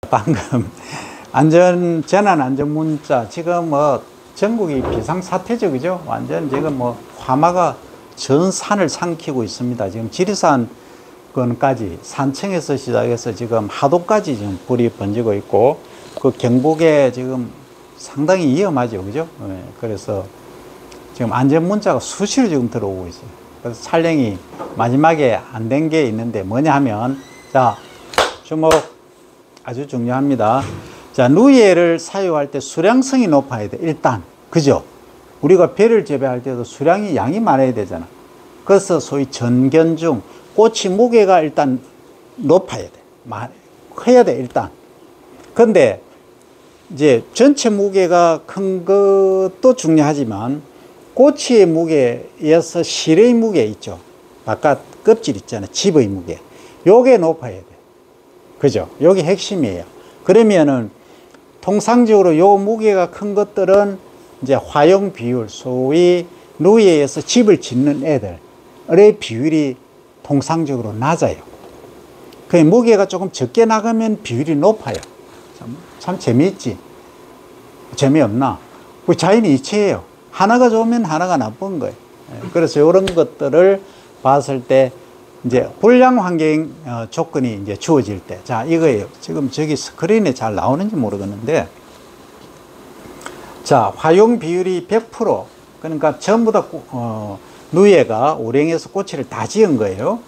방금 재난안전문자, 지금 뭐 전국이 비상사태죠, 그죠? 완전 지금 뭐 화마가 전 산을 삼키고 있습니다. 지금 지리산 건까지 산청에서 시작해서 지금 하도까지 지금 불이 번지고 있고, 그 경북에 지금 상당히 위험하죠, 그죠? 네, 그래서 지금 안전문자가 수시로 지금 들어오고 있어요. 그래서 촬영이 마지막에 안 된 게 있는데 뭐냐 하면, 자, 주목, 아주 중요합니다. 자, 누에를 사유할 때 수량성이 높아야 돼, 일단. 그죠? 우리가 배를 재배할 때도 수량이 양이 많아야 되잖아. 그래서 소위 전견중, 꽃이 무게가 일단 높아야 돼. 커야 돼, 일단. 근데 이제 전체 무게가 큰 것도 중요하지만 꼬치의 무게에서 실의 무게 있죠. 바깥 껍질 있잖아요. 칩의 무게. 요게 높아야 돼. 그죠? 요게 핵심이에요. 그러면은 통상적으로 요 무게가 큰 것들은 이제 화용 비율, 소위 누에에서 집을 짓는 애들의 비율이 통상적으로 낮아요. 그 무게가 조금 적게 나가면 비율이 높아요. 참 재미있지? 재미없나? 자연이 이치예요. 하나가 좋으면 하나가 나쁜 거예요. 그래서 이런 것들을 봤을 때 이제 불량 환경 조건이 이제 주어질 때, 자, 이거예요. 지금 저기 스크린에 잘 나오는지 모르겠는데, 자, 화용 비율이 100%, 그러니까 전부 다 누에가 오랭에서 꼬치를 다 지은 거예요.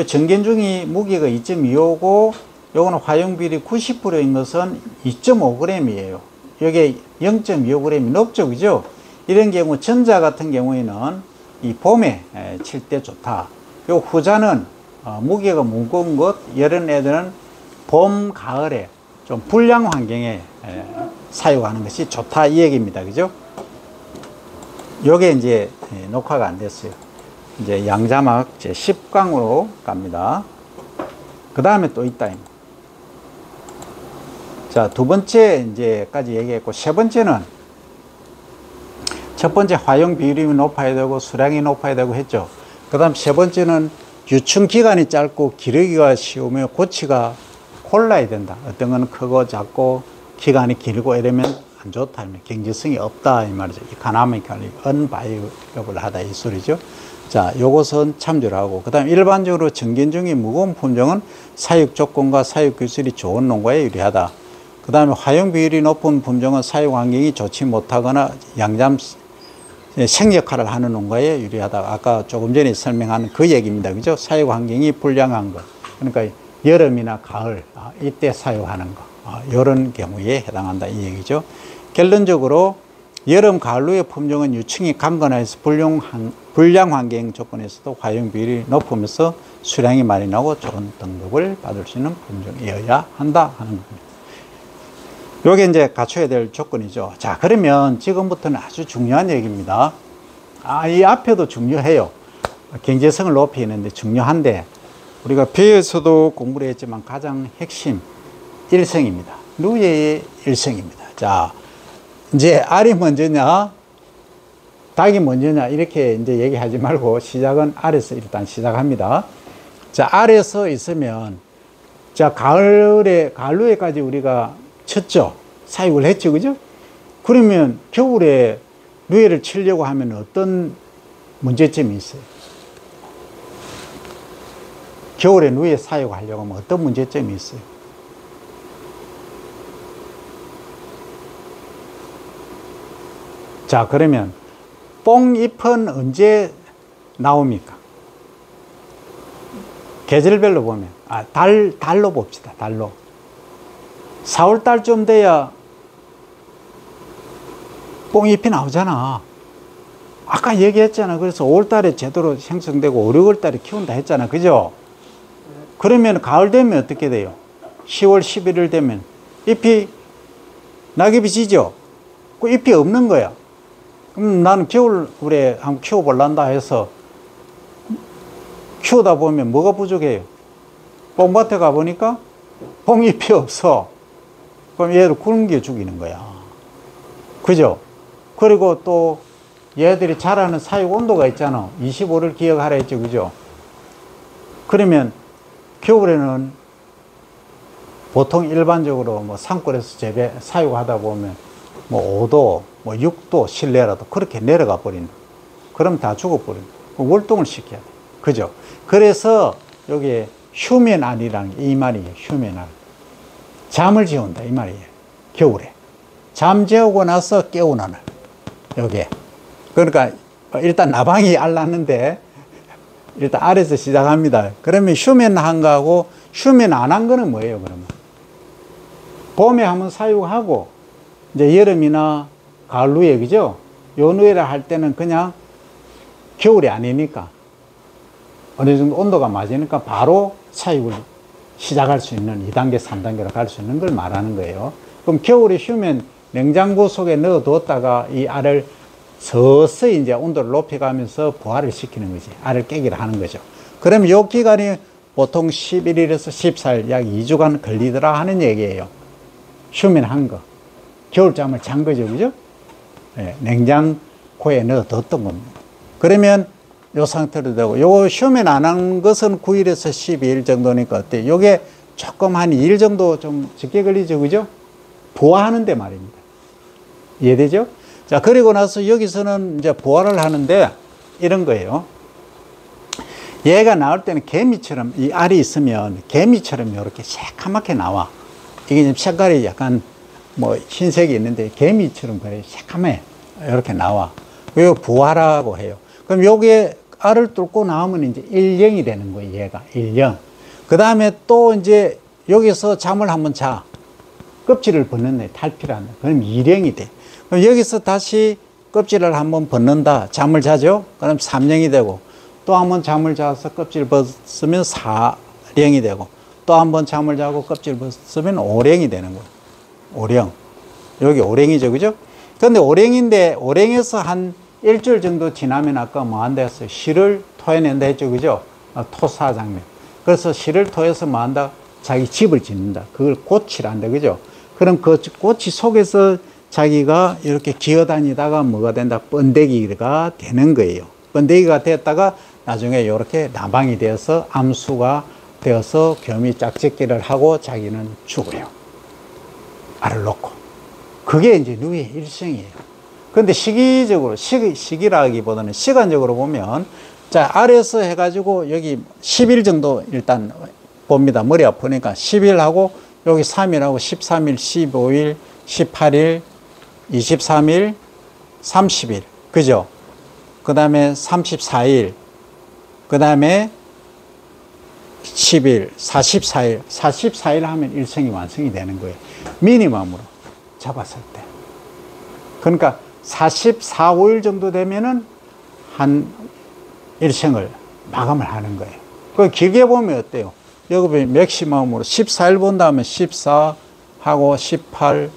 전견중이 무게가 2.25고 요거는 화용 비율이 90%인 것은 2.5g이에요. 여기에 0.25g이 높죠, 그죠? 이런 경우 전자 같은 경우에는 이 봄에 칠 때 좋다. 요 후자는 무게가 무거운 것, 이런 애들은 봄, 가을에 좀 불량 환경에 사용하는 것이 좋다, 이 얘기입니다, 그죠? 요게 이제 녹화가 안 됐어요. 이제 양자막 제 10강으로 갑니다. 그 다음에 또 있다. 자, 두 번째 이제까지 얘기했고, 세 번째는, 첫 번째 화용 비율이 높아야 되고 수량이 높아야 되고 했죠. 그 다음 세 번째는 유충 기간이 짧고 기르기가 쉬우며 고치가 골라야 된다. 어떤 건 크고 작고 기간이 길고 이러면 안 좋다, 경제성이 없다, 이 말이죠. 이카나미컬리 언바이어블 하다, 이 소리죠. 자, 요것은 참조를 하고, 그 다음 일반적으로 전견중이 무거운 품종은 사육 조건과 사육 기술이 좋은 농가에 유리하다. 그 다음에 화용 비율이 높은 품종은 사육 환경이 좋지 못하거나 양잠 생역할을 하는 농가에 유리하다. 아까 조금 전에 설명한 그 얘기입니다, 그죠? 사육 환경이 불량한 것, 그러니까 여름이나 가을 이때 사육하는 거, 이런 경우에 해당한다, 이 얘기죠. 결론적으로 여름, 가을류의 품종은 유충이 강건해서 불량 환경 조건에서도 화용 비율이 높으면서 수량이 많이 나고 좋은 등급을 받을 수 있는 품종이어야 한다 하는 겁니다. 요게 이제 갖춰야 될 조건이죠. 자, 그러면 지금부터는 아주 중요한 얘기입니다. 이 앞에도 중요해요. 경제성을 높이는데 중요한데, 우리가 배에서도 공부를 했지만 가장 핵심 일성입니다. 누에의 일성입니다. 자, 이제 알이 먼저냐, 닭이 먼저냐, 이렇게 이제 얘기하지 말고 시작은 알에서 일단 시작합니다. 자, 알에서 있으면, 자, 가을루에까지 우리가 쳤죠. 사육을 했죠, 그죠? 그러면 겨울에 누에를 치려고 하면 어떤 문제점이 있어요? 겨울에 누에 사육하려고 하면 어떤 문제점이 있어요? 자, 그러면 뽕잎은 언제 나옵니까? 계절별로 보면, 달로 봅시다, 달로. 4월달쯤 돼야 뽕잎이 나오잖아. 아까 얘기했잖아. 그래서 5월달에 제대로 생성되고 5, 6월달에 키운다 했잖아, 그죠? 그러면 가을 되면 어떻게 돼요? 10월, 11월 되면 낙엽이 지죠? 그 잎이 없는 거야. 그럼 나는 겨울에 한번 키워볼란다 해서 키우다 보면 뭐가 부족해요? 뽕밭에 가보니까 뽕잎이 없어. 그럼 얘를 굶겨 죽이는 거야. 그죠? 그리고 또 얘들이 자라는 사육 온도가 있잖아. 25를 기억하라 했죠, 그죠? 그러면 겨울에는 보통 일반적으로 뭐 산골에서 사육하다 보면 뭐 5도, 뭐 6도 실내라도 그렇게 내려가 버린다. 그럼 다 죽어버린다. 월동을 시켜야 돼. 그죠? 그래서 여기 휴면안이라는 게 이 말이에요. 휴면안. 잠을 재운다. 이 말이에요. 겨울에. 잠 재우고 나서 깨우는 날. 여기에. 그러니까 일단 나방이 알랐는데 일단 아래에서 시작합니다. 그러면 휴면한 거하고 휴면 안 한 거는 뭐예요, 그러면? 봄에 한번 사육하고 이제 여름이나 가을 후에, 그죠? 요 누에라 할 때는 그냥 겨울이 아니니까 어느 정도 온도가 맞으니까 바로 사육을 시작할 수 있는 2단계, 3단계로 갈 수 있는 걸 말하는 거예요. 그럼 겨울에 휴면 냉장고 속에 넣어뒀다가 이 알을 서서히 이제 온도를 높여가면서 부화를 시키는 거지. 알을 깨기를 하는 거죠. 그러면 이 기간이 보통 11일에서 14일, 약 2주간 걸리더라 하는 얘기예요. 휴면한 거. 겨울잠을 잔 거죠, 그죠? 네, 냉장고에 넣어뒀던 겁니다. 그러면 요 상태로 되고, 요 휴면 안 한 것은 9일에서 12일 정도니까 어때요? 요게 조금 한 2일 정도 좀 적게 걸리죠, 그죠? 부화하는데 말입니다. 이해되죠? 자, 그리고 나서 여기서는 이제 부화를 하는데 이런 거예요. 얘가 나올 때는 개미처럼, 이 알이 있으면 개미처럼 이렇게 새카맣게 나와. 이게 지금 색깔이 약간 뭐 흰색이 있는데 개미처럼 그래 새카매 이렇게 나와. 이거 부화라고 해요. 그럼 여기에 알을 뚫고 나오면 이제 일령이 되는 거예요. 얘가 일령. 그 다음에 또 이제 여기서 잠을 한번 자. 껍질을 벗는 애 탈피라는. 그럼 일령이 돼. 그럼 여기서 다시 껍질을 한번 벗는다. 잠을 자죠. 그럼 3령이 되고, 또 한번 잠을 자서 껍질 벗으면 4령이 되고, 또 한번 잠을 자고 껍질 벗으면 5령이 되는 거예요. 5령. 여기 5령이죠, 그죠? 근데 5령인데 5령에서 한 일주일 정도 지나면 아까 뭐 한다 했어요. 실을 토해낸다 했죠, 그죠? 토사 장면. 그래서 실을 토해서 뭐 한다? 자기 집을 짓는다. 그걸 고치란다, 그죠? 그럼 그 고치 속에서 자기가 이렇게 기어다니다가 뭐가 된다? 번데기가 되는 거예요. 번데기가 됐다가 나중에 이렇게 나방이 되어서 암수가 되어서 겸이 짝짓기를 하고 자기는 죽어요. 알을 놓고. 그게 이제 누이의 일생이에요. 근데 시기적으로, 시기라기보다는 시간적으로 보면, 자, 알에서 해가지고 여기 10일 정도 일단 봅니다. 머리 아프니까 10일하고 여기 3일하고 13일, 15일, 18일, 23일, 30일. 그죠? 그 다음에 34일. 그 다음에 10일, 44일. 44일 하면 일생이 완성이 되는 거예요. 미니멈으로 잡았을 때. 그러니까 44, 5일 정도 되면은 한 일생을 마감을 하는 거예요. 그 길게 보면 어때요? 여기 맥시멈으로 14일 본 다음에 14 하고 18,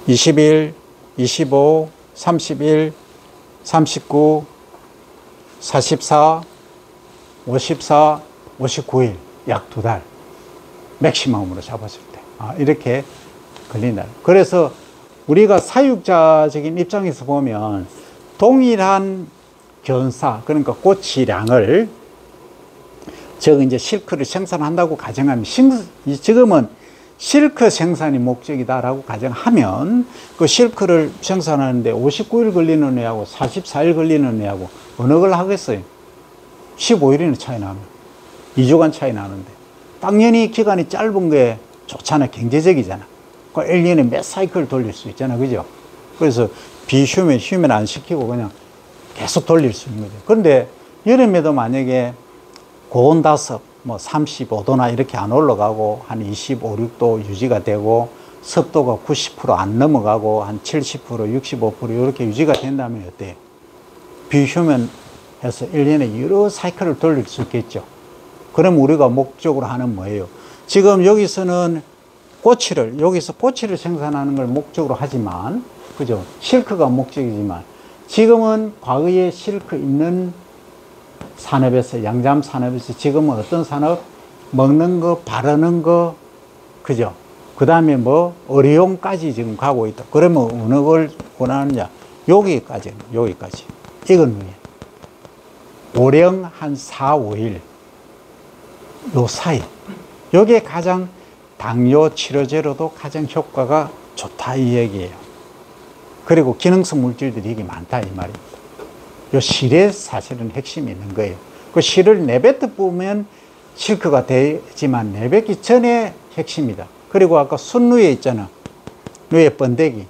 21, 25, 31, 39, 44, 54, 59일, 약 2달. 맥시멈으로 잡았을 때. 이렇게 걸린다. 그래서 우리가 사육자적인 입장에서 보면 동일한 견사, 그러니까 고치량을 이제 실크를 생산한다고 가정하면, 지금은 실크 생산이 목적이다라고 가정하면 그 실크를 생산하는데 59일 걸리는 애하고 44일 걸리는 애하고 어느 걸 하겠어요? 15일이나 차이 나면. 2주간 차이 나는데. 당연히 기간이 짧은 게 좋잖아. 경제적이잖아. 1년에 몇 사이클 돌릴 수 있잖아. 그죠? 그래서 휴면 안 시키고 그냥 계속 돌릴 수 있는 거죠. 그런데 여름에도 만약에 고온다습, 뭐 35도나 이렇게 안 올라가고 한 25, 6도 유지가 되고 습도가 90% 안 넘어가고 한 70%, 65% 이렇게 유지가 된다면 어때요? 비휴면 해서 1년에 여러 사이클을 돌릴 수 있겠죠. 그럼 우리가 목적으로 하는 뭐예요? 지금 여기서는 여기서 꼬치를 생산하는 걸 목적으로 하지만, 그죠? 실크가 목적이지만, 지금은 과거에 실크 있는 산업에서, 양잠 산업에서 지금은 어떤 산업? 먹는 거, 바르는 거, 그죠? 그 다음에 뭐, 의료용까지 지금 가고 있다. 그러면 어느 걸 원하느냐? 여기까지. 이건 왜? 오령 한 4, 5일. 요 사이. 요게 가장 당뇨 치료제로도 가장 효과가 좋다 이 얘기예요. 그리고 기능성 물질들이 이게 많다 이 말입니다. 요 실에 사실은 핵심이 있는 거예요. 그 실을 내뱉어 보면 실크가 되지만 내뱉기 전에 핵심이다. 그리고 아까 순누에 있잖아. 누에 번데기.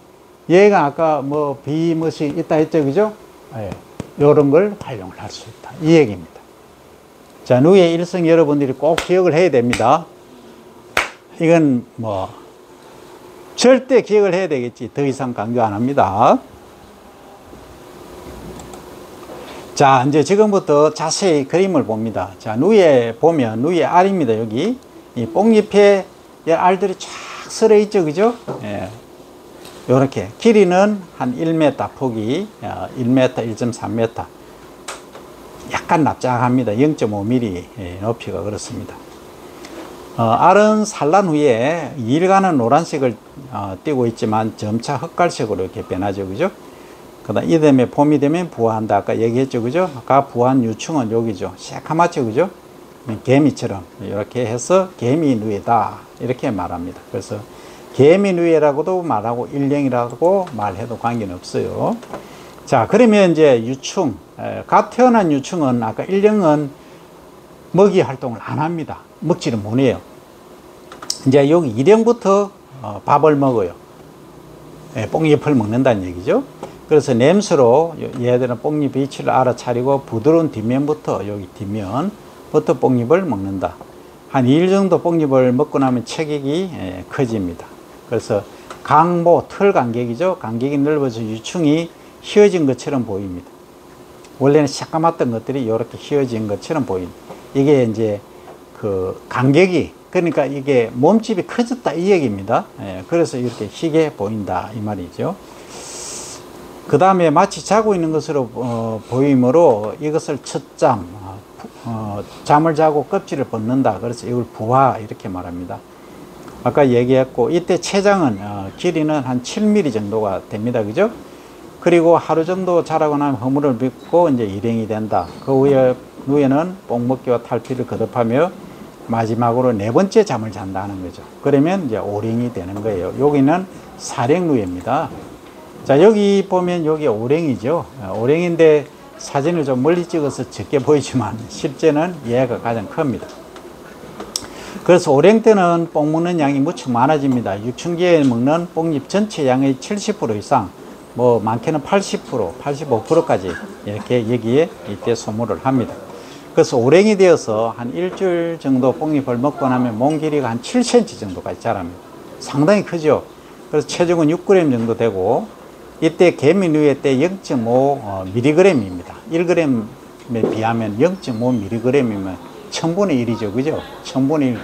얘가 아까 뭐 비멋이 있다 했죠, 그죠? 예. 요런 걸 활용을 할 수 있다. 이 얘기입니다. 자, 누의 일성 여러분들이 꼭 기억을 해야 됩니다. 이건 뭐 절대 기억을 해야 되겠지. 더 이상 강조 안 합니다. 자, 이제 지금부터 자세히 그림을 봅니다. 자, 누에 보면 누의 알입니다. 여기 이 뽕잎에 알들이 쫙 설어 있죠, 그죠? 예. 요렇게 길이는 한 1m, 폭이 1m, 1.3m. 약간 납작합니다. 0.5mm 높이가 그렇습니다. 알은 산란 후에 일간은 노란색을 띠고 있지만 점차 흑갈색으로 이렇게 변하죠, 그죠? 그다음 이듬해 봄이 되면 부화한다. 아까 얘기했죠, 그죠? 아까 부화한 유충은 여기죠. 새카맣죠, 그죠? 개미처럼 이렇게 해서 개미누에다 이렇게 말합니다. 그래서 개미누에라고도 말하고 일령이라고 말해도 관계는 없어요. 자, 그러면 이제 유충, 갓 태어난 유충은 아까 일령은 먹이 활동을 안 합니다. 먹지를 못해요. 이제 여기 일령부터 밥을 먹어요. 뽕잎을 먹는다는 얘기죠. 그래서 냄새로 얘들은 뽕잎 위치를 알아차리고 부드러운 뒷면부터 여기 뒷면부터 뽕잎을 먹는다. 한 2일 정도 뽕잎을 먹고 나면 체격이 커집니다. 그래서 강모, 털 간격이죠. 간격이 넓어서 유충이 휘어진 것처럼 보입니다. 원래는 새까맣던 것들이 이렇게 휘어진 것처럼 보입니다. 이게 이제 그 간격이, 그러니까 이게 몸집이 커졌다 이 얘기입니다. 그래서 이렇게 희게 보인다 이 말이죠. 그 다음에 마치 자고 있는 것으로 보이므로 이것을 첫잠, 잠을 자고 껍질을 벗는다. 그래서 이걸 부화 이렇게 말합니다. 아까 얘기했고 이때 체장은 길이는 한 7mm 정도가 됩니다. 그죠? 그리고 하루 정도 자라고 나면 허물을 빚고 이제 일행이 된다. 그 후에는 뽕먹기와 탈피를 거듭하며 마지막으로 4번째 잠을 잔다는 거죠. 그러면 이제 오랭이 되는 거예요. 여기는 사랭누에입니다. 자, 여기 보면 여기 오랭이죠. 오랭인데 사진을 좀 멀리 찍어서 적게 보이지만 실제는 얘가 가장 큽니다. 그래서 오랭 때는 뽕 먹는 양이 무척 많아집니다. 유충기에 먹는 뽕잎 전체 양의 70% 이상, 뭐 많게는 80%, 85%까지 이렇게 여기에 이때 소모를 합니다. 그래서 오랭이 되어서 한 일주일 정도 뽕잎을 먹고 나면 몸 길이가 한 7cm 정도까지 자랍니다. 상당히 크죠. 그래서 체중은 6g 정도 되고 이때 개미누에 때 0.5mg입니다. 1g에 비하면 0.5mg이면 1000분의 1이죠. 그죠? 1000분의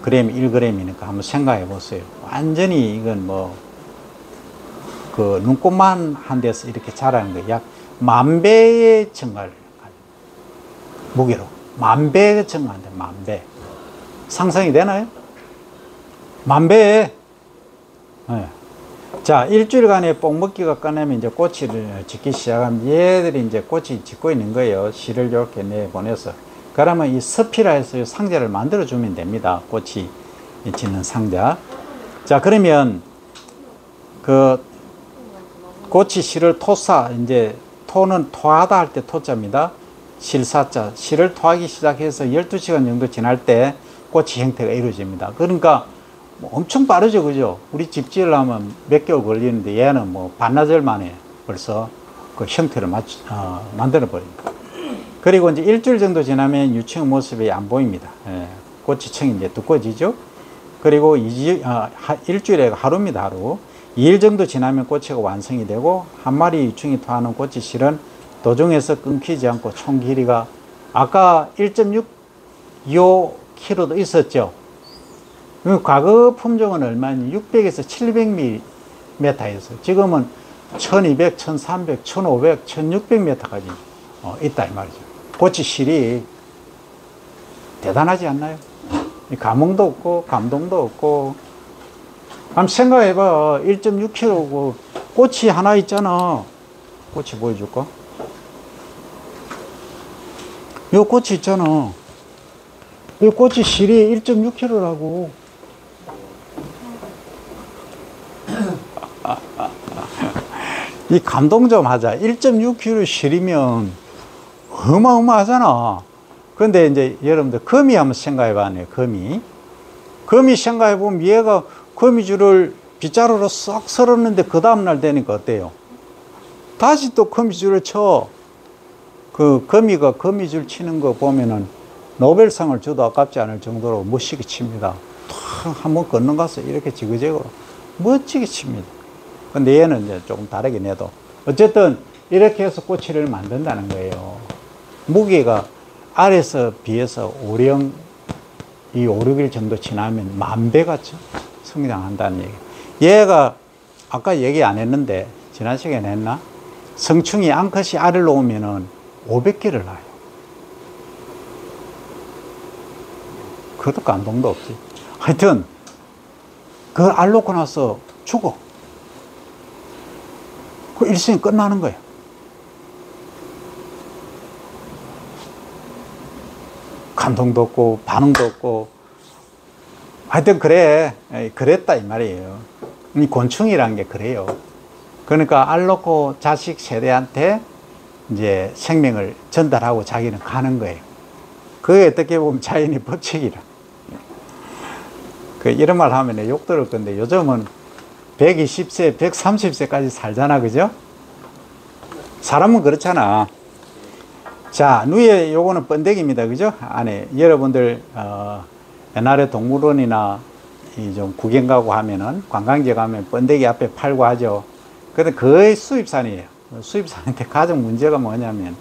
1g, 1g이니까 한번 생각해 보세요. 완전히 이건 뭐, 그 눈곱만 한 데서 이렇게 자라는 거예요. 약 10,000배의 증가를 무게로. 10,000배가 증가한대, 10,000배. 상상이 되나요? 10,000배. 네. 자, 일주일간의 뽕먹기가 끝나면 이제 꼬치를 짓기 시작하면 얘들이 이제 꼬치 짓고 있는 거예요. 실을 이렇게 내보내서. 그러면 이 서피라 해서 상자를 만들어 주면 됩니다. 꼬치 짓는 상자. 자, 그러면 그 꼬치 실을 토사, 이제 토는 토하다 할 때 토자입니다. 실사자, 실을 토하기 시작해서 12시간 정도 지날 때 꼬치 형태가 이루어집니다. 그러니까 뭐 엄청 빠르죠, 그죠? 우리 집 지으려면 몇 개월 걸리는데 얘는 뭐 반나절 만에 벌써 그 형태를 만들어 버립니다. 그리고 이제 일주일 정도 지나면 유충 모습이 안 보입니다. 꼬치층이 이제 두꺼워지죠. 그리고 일주일에 하루입니다, 하루. 2일 정도 지나면 꼬치가 완성이 되고 한 마리 유충이 토하는 꼬치 실은 도중에서 끊기지 않고 총 길이가 아까 1.6kg도 있었죠. 과거 품종은 얼마니? 600에서 700m였어요. 지금은 1200, 1300, 1500, 1600m까지 있다 이 말이죠. 꼬치실이 대단하지 않나요? 감흥도 없고 감동도 없고. 한번 생각해봐. 1.6kg 꼬치 하나 있잖아. 꼬치 보여줄까? 요 꼬치 있잖아. 요 꼬치 실이 1.6kg라고. 이 감동 좀 하자. 1.6kg 실이면 어마어마하잖아. 근데 이제 여러분들 거미 한번 생각해 봐요. 거미 생각해 보면 얘가 거미줄을 빗자루로 쏙 썰었는데 그 다음날 되니까 어때요? 다시 또 거미줄을 쳐. 그 거미가 거미줄 치는 거 보면은 노벨상을 줘도 아깝지 않을 정도로 멋지게 칩니다. 한번 걷는 가서 이렇게 지그재그로 멋지게 칩니다. 근데 얘는 이제 조금 다르긴 해도 어쨌든 이렇게 해서 꼬치를 만든다는 거예요. 무게가 알에서 비해서 오령 이 5, 6일 정도 지나면 10,000배가 성장한다는 얘기. 얘가 아까 얘기 안 했는데 지난 시간에 했나? 성충이 암컷이 알을 놓으면은 500개를 낳아요. 그것도 감동도 없지. 하여튼 그걸 알 놓고 나서 죽어. 그 일생이 끝나는 거예요. 감동도 없고 반응도 없고 하여튼 그래 그랬다 이 말이에요. 이 곤충이란 게 그래요. 그러니까 알 놓고 자식 세대한테 이제 생명을 전달하고 자기는 가는 거예요. 그게 어떻게 보면 자연의 법칙이라. 그 이런 말 하면 욕 들을 건데 요즘은 120세, 130세까지 살잖아, 그죠? 사람은 그렇잖아. 자, 위에 요거는 번데기입니다, 그죠? 안에 여러분들 옛날에 동물원이나 이 좀 구경 가고 하면은 관광지 가면 번데기 앞에 팔고 하죠. 근데 거의 수입산이에요. 수입산인데 가장 문제가 뭐냐면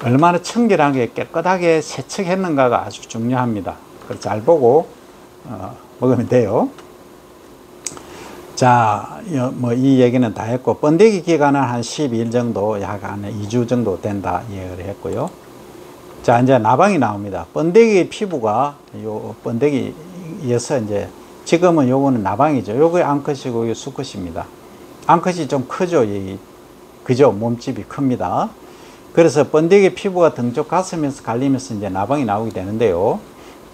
얼마나 청결하게 깨끗하게 세척했는가가 아주 중요합니다. 그걸 잘 보고 먹으면 돼요. 자, 뭐 이 얘기는 다 했고 번데기 기간은 한 12일 정도, 약 한 2주 정도 된다 얘기를 했고요. 자, 이제 나방이 나옵니다. 번데기 피부가 요 번데기에서 이제 지금은 요거는 나방이죠. 요게 암컷이고 요게 수컷입니다. 암컷이 좀 크죠. 그죠? 몸집이 큽니다. 그래서 번데기 피부가 등쪽 가슴에서 갈리면서 이제 나방이 나오게 되는데요.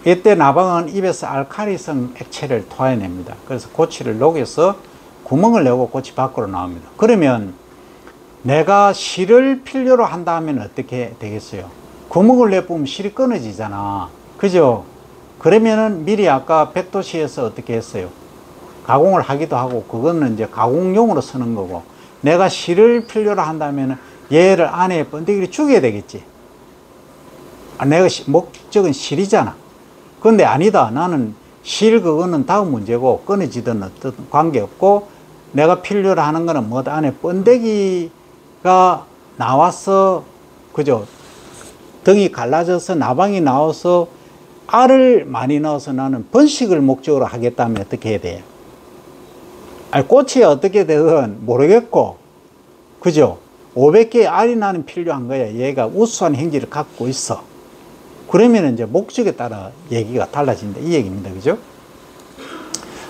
이때 나방은 입에서 알칼리성 액체를 토해냅니다. 그래서 고치를 녹여서 구멍을 내고 고치 밖으로 나옵니다. 그러면 내가 실을 필요로 한다면 어떻게 되겠어요? 구멍을 내보면 실이 끊어지잖아. 그죠? 그러면은 미리 아까 백도시에서 어떻게 했어요? 가공을 하기도 하고 그거는 이제 가공용으로 쓰는 거고 내가 실을 필요로 한다면 얘를 안에 번데기를 죽여야 되겠지. 내가 목적은 실이잖아. 근데 아니다. 나는 실 그거는 다음 문제고 끊어지든 어떤 관계없고 내가 필요로 하는 거는 뭐다 안에 번데기가 나와서 그죠? 등이 갈라져서 나방이 나와서 알을 많이 넣어서 나는 번식을 목적으로 하겠다면 어떻게 해야 돼요? 꽃이 어떻게 되든 모르겠고 그죠? 500개의 알이 나는 필요한 거야. 얘가 우수한 행지를 갖고 있어. 그러면 이제 목적에 따라 얘기가 달라진다. 이 얘기입니다. 그죠?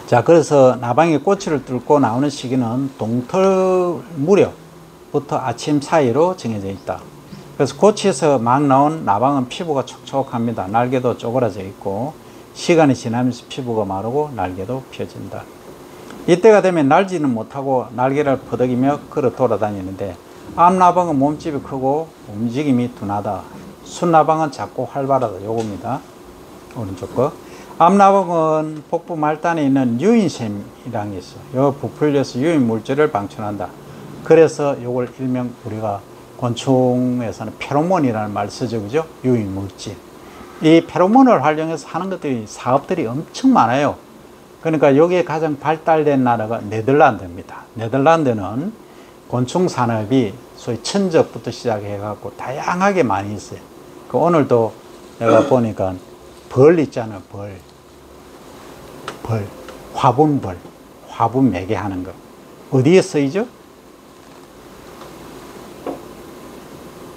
자, 그래서 나방이 꼬치를 뚫고 나오는 시기는 동틀 무렵부터 아침 사이로 정해져 있다. 그래서 꼬치에서 막 나온 나방은 피부가 촉촉합니다. 날개도 쪼그라져 있고 시간이 지나면서 피부가 마르고 날개도 펴진다. 이때가 되면 날지는 못하고 날개를 퍼덕이며 걸어 돌아다니는데 암나방은 몸집이 크고 움직임이 둔하다. 순나방은 작고 활발하다. 요겁니다. 오른쪽 거. 암나방은 복부 말단에 있는 유인샘이라는 게 있어. 요 부풀려서 유인 물질을 방출한다. 그래서 요걸 일명 우리가 곤충에서는 페로몬이라는 말 쓰죠. 그죠? 유인 물질. 이 페로몬을 활용해서 하는 것들이 사업들이 엄청 많아요. 그러니까 여기에 가장 발달된 나라가 네덜란드입니다. 네덜란드는 곤충 산업이 소위 천적부터 시작해 갖고 다양하게 많이 있어요. 그 오늘도 내가 보니까 벌 있잖아요. 벌. 화분벌. 화분 매개 하는 거. 어디에 쓰이죠?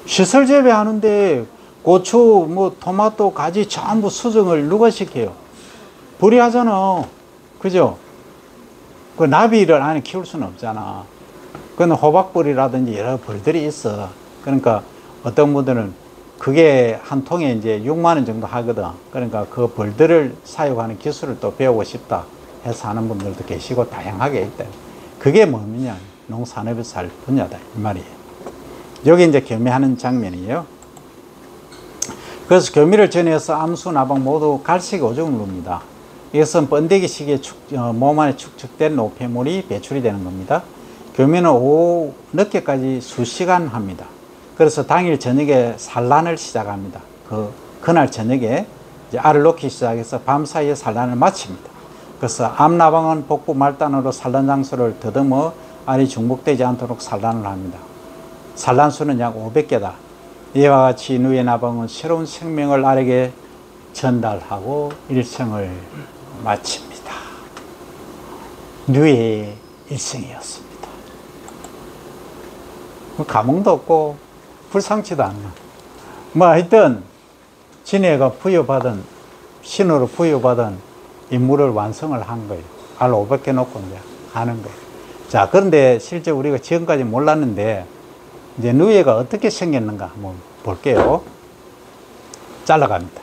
시설 재배하는데 고추, 뭐 토마토, 가지 전부 수정을 누가 시켜요? 벌이 하잖아. 그죠? 그 나비를 안에 키울 수는 없잖아. 그건 호박벌이라든지 여러 벌들이 있어. 그러니까 어떤 분들은 그게 한 통에 이제 6만 원 정도 하거든. 그러니까 그 벌들을 사육하는 기술을 또 배우고 싶다 해서 하는 분들도 계시고 다양하게 있다. 그게 뭐냐? 농산업에서 할 분야다 이 말이에요. 여기 이제 교미하는 장면이에요. 그래서 교미를 전해서 암수, 나방 모두 갈색 오줌을 눕니다. 이것은 번데기 시기에 몸 안에 축적된 노폐물이 배출이 되는 겁니다. 교미는 오후 늦게까지 수시간 합니다. 그래서 당일 저녁에 산란을 시작합니다. 그날 저녁에 이제 알을 놓기 시작해서 밤 사이에 산란을 마칩니다. 그래서 암나방은 복부 말단으로 산란 장소를 더듬어 알이 중복되지 않도록 산란을 합니다. 산란수는 약 500개다. 이와 같이 누에 나방은 새로운 생명을 알에게 전달하고 일생을 마칩니다. 누에의 일생이었습니다. 감흥도 없고 불상치도 않나. 뭐 하여튼 진해가 부여받은 신호로 부여받은 임무를 완성을 한 거예요. 알 500개 놓고 이제 하는 거예요. 자, 그런데 실제 우리가 지금까지 몰랐는데 이제 누에가 어떻게 생겼는가 한번 볼게요. 잘라갑니다.